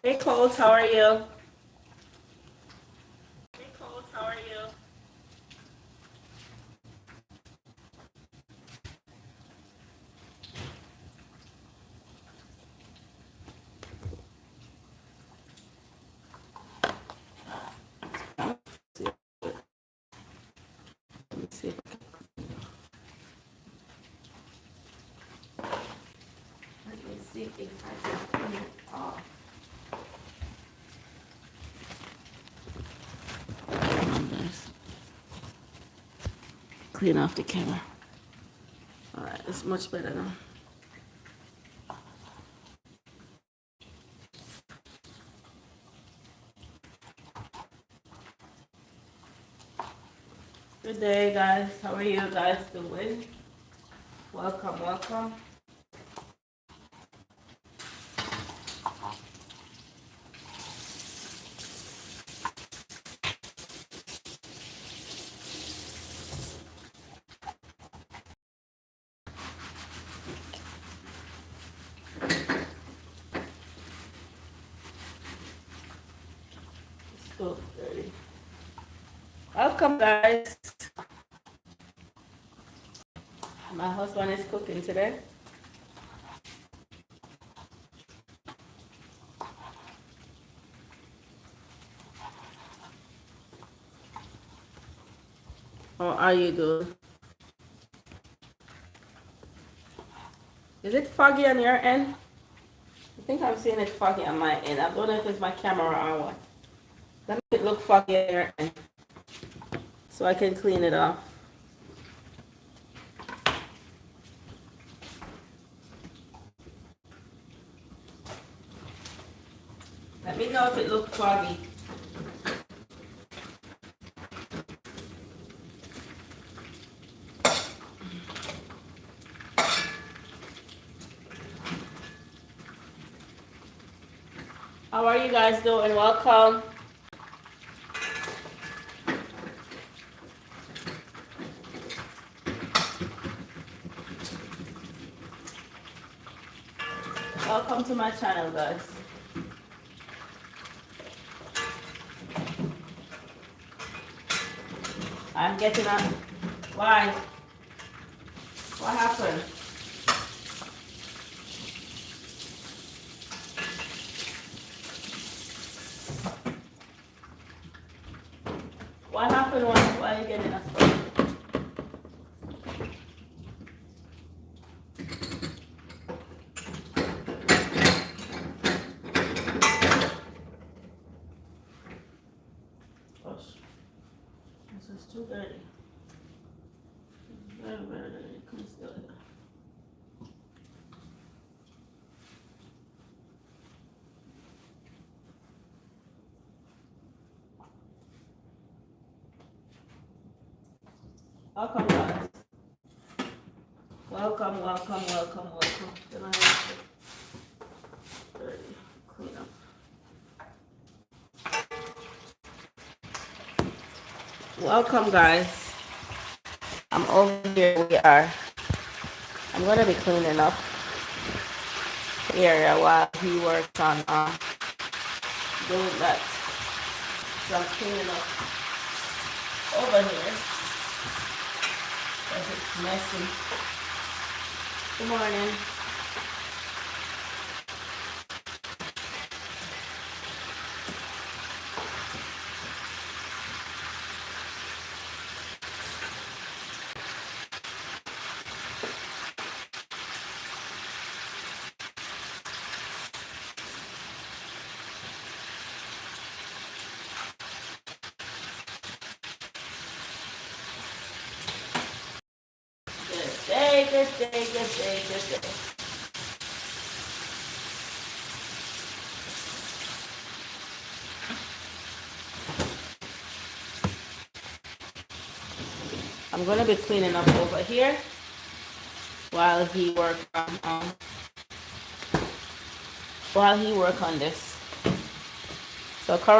Hey Colt, how are you? Hey Colt, how are you? Let me see if let me see if I can clean it off. Come on, guys. Clean off the camera. Alright, it's much better now. Good day, guys. How are you guys doing? Welcome, welcome. It's still dirty. Welcome, guys. My husband is cooking today. How are you doing? Is it foggy on your end? I think I'm seeing it foggy on my end. I don't know if it's my camera or what. Let me make it look foggy on your end so I can clean it off. Let me know if it looks foggy. How are you guys doing? Welcome. Welcome to my channel, guys. I'm getting up. Why? What happened? What happened? Why are you getting up? Gosh, this is too dirty. Very, very dirty. Come still. Welcome, guys. Welcome, welcome, welcome, welcome. Then I have to dirty. Clean up. Welcome, guys. I'm over here. I'm gonna be cleaning up the area while he works on doing that. So I'm cleaning up over here because it's messy. Good morning. Good day, good day, good day, good day. I'm gonna be cleaning up over here while he work on this. So currently